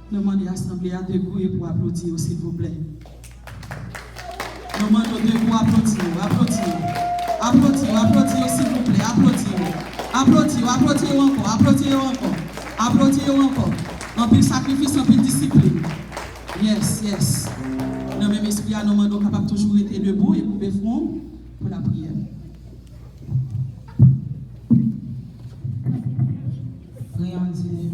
Nous demandons l'Assemblée à debout et pour applaudir, s'il vous plaît. Nous demandons debout applaudir, applaudir, s'il vous plaît, applaudir encore. En plus sacrifice, en plus discipline. Yes. Dans le même esprit, nous demandons capable toujours être debout et couper front pour la prière. Prions Dieu.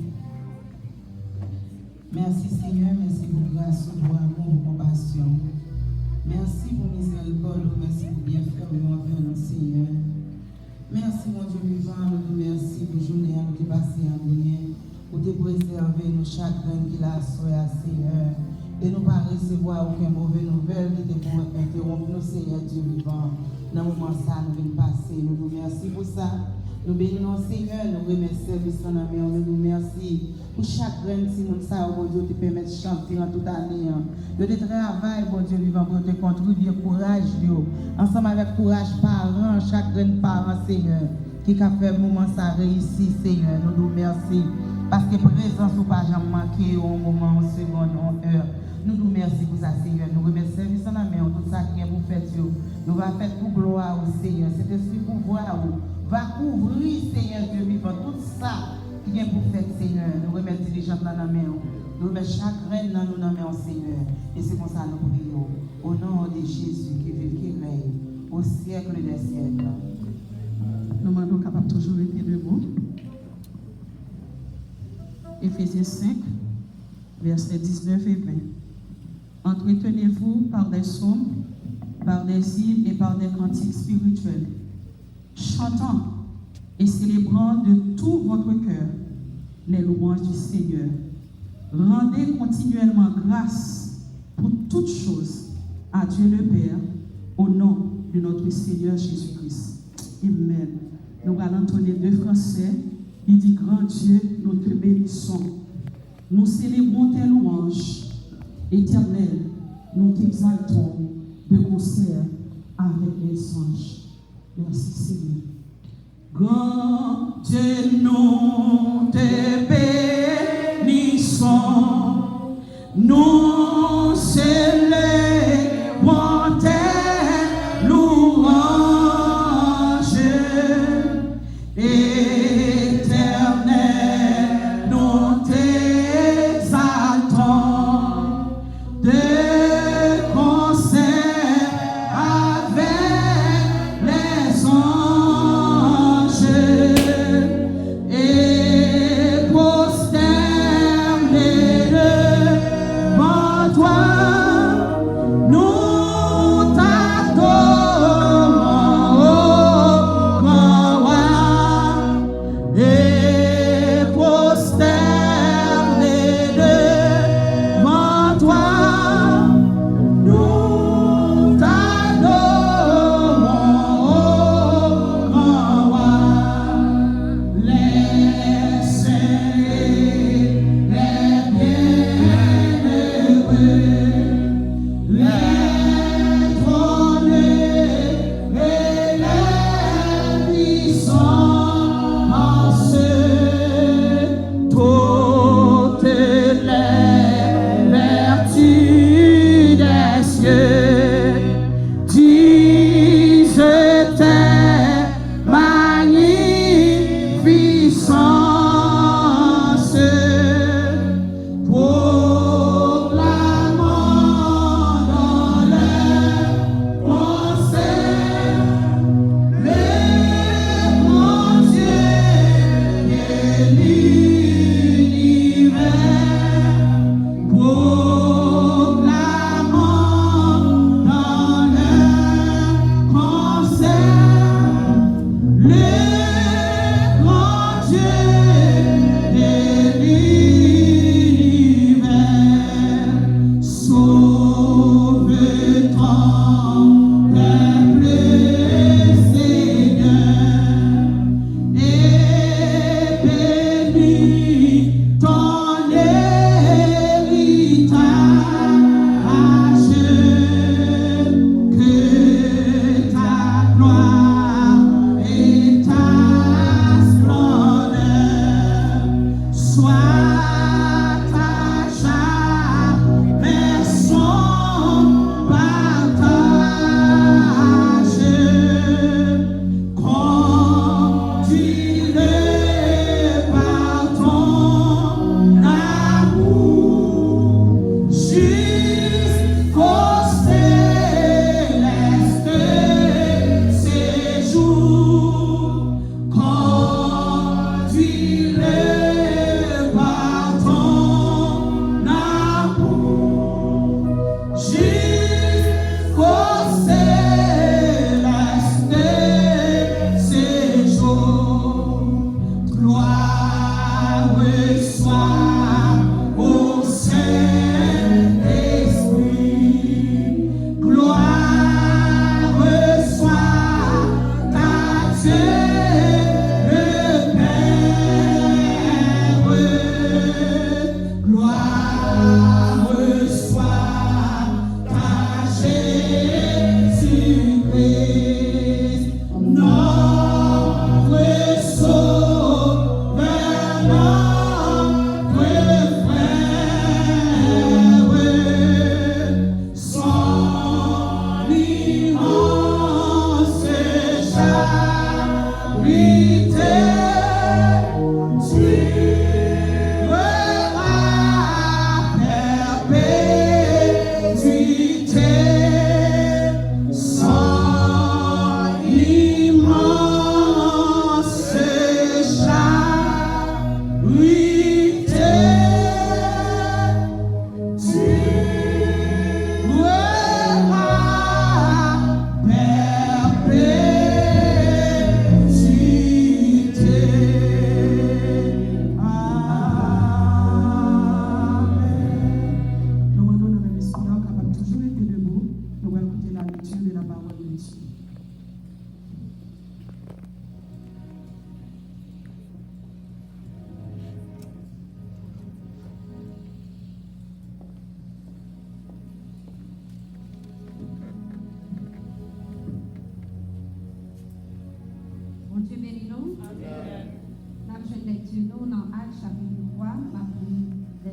Merci Seigneur, merci pour grâce, pour amour, pour compassion. Merci pour miséricorde, merci pour bienfait envers nous Seigneur. Merci mon Dieu vivant, nous merci pour journée à nous passer en bien, pour te préserver nos chagrins qu'il a soya Seigneur. Et nous pas recevoir aucune mauvaise nouvelle qui te pour interrompre nous Seigneur Dieu vivant. Dans le moment ça, nous venons passer, nous vous remercions pour ça. Nous bénissons Seigneur, nous remercions service en amour, nous vous remercions pour chaque grain si nous savons, bon Dieu, te permettre de chanter en toute année. De te travail, bon Dieu vivant, pour te contribuer courage, ensemble avec courage parents, chaque grain parent, Seigneur, qui a fait moment ça réussi, Seigneur, nous vous remercions. Parce que présence ou pas jamais manqué au moment, en seconde, en heure. Nous nous remercions pour ça, Seigneur. Nous remercions service en amour, tout ça qui est pour faire, nous va faire pour gloire au Seigneur. C'est esprit pour voir va couvrir, Seigneur Dieu vivant, tout ça qui vient pour faire, Seigneur. Nous remercions les gens dans la main. Nous remercions chaque reine dans nos mains, Seigneur. Et c'est comme ça nous prions. Au nom de Jésus qui vit, qui règne, au siècle des siècles. Nous demandons capable toujours être debout. Éphésiens 5, versets 19 et 20. Entretenez-vous par des psaumes, par des hymnes et par des cantiques spirituels, chantant et célébrant de tout votre cœur les louanges du Seigneur. Rendez continuellement grâce pour toutes choses à Dieu le Père, au nom de notre Seigneur Jésus-Christ. Amen. Nous allons entonner deux français. Il dit, grand Dieu, nous te bénissons. Nous célébrons tes louanges. Éternel, nous t'exaltons de concert avec les anges. Merci Seigneur. Grand Dieu, nous te bénissons. Nous célébrons tes louanges. Éternel, nous t'exaltons de concert avec les anges et prosternés devant toi, nous t'adorons, grand roi, et prosternés devant toi, nous t'adorons, grand roi. Les saints et les bienheureux, les trônés et les puissants, toutes les vertus des cieux disent tes magnificences, proclamant dans leur concert le grand Dieu de l'univers, proclamant dans leur concert le grand Dieu de l'univers. Sauve ton peuple, Seigneur, et bénis ton héritage, que ta gloire et ta splendeur soient à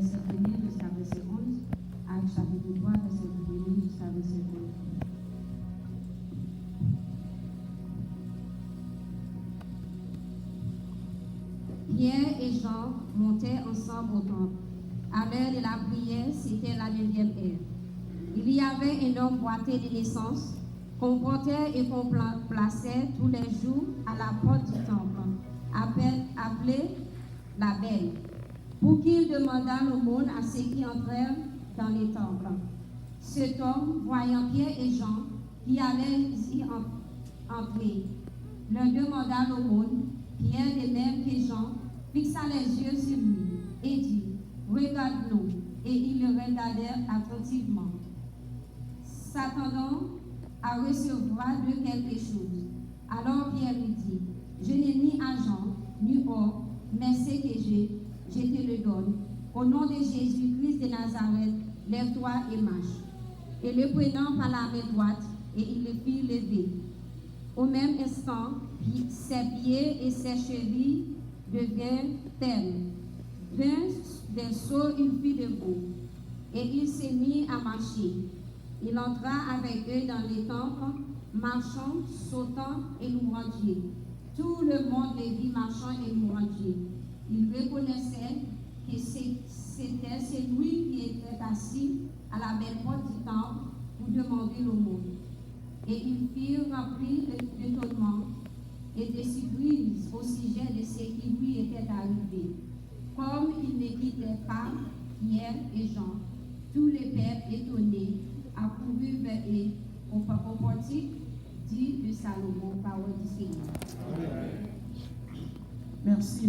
verset 1er jusqu'à verset 11, Actes chapitre 3, verset 1er jusqu'à verset 11. Pierre et Jean montaient ensemble au temple. À l'heure de la prière, c'était la 9e heure. Il y avait un homme boité de naissance, qu'on portait et qu'on plaçait tous les jours à la porte du temple, appelé la Belle, pour qu'il demandât l'aumône à ceux qui entrèrent dans les temples. Cet homme, voyant Pierre et Jean qui allaient y entrer, leur demanda l'aumône. Pierre, de même que Jean, fixa les yeux sur lui et dit, « Regarde-nous. » Et ils le regardèrent attentivement, s'attendant à recevoir de quelque chose. Alors Pierre lui dit, « Je n'ai ni argent, ni or, mais ce que j'ai, je te le donne. Au nom de Jésus-Christ de Nazareth, lève-toi et marche. » Et le prenant par la main droite, et il le fit lever. Au même instant, ses pieds et ses chevilles devinrent fermes. D'un saut, il fit debout, et il s'est mis à marcher. Il entra avec eux dans les temples, marchant, sautant et louant Dieu. Tout le monde les vit marchant et louant Dieu. Ils reconnaissaient que c'était celui qui était assis à la belle porte du temple pour demander l'aumône. Et ils furent remplis d'étonnement et de surprise au sujet de ce qui lui était arrivé. Comme ils ne quittaient pas Pierre et Jean, tout le peuple étonné accourut vers eux au portique dit de Salomon, parole du Seigneur. Merci.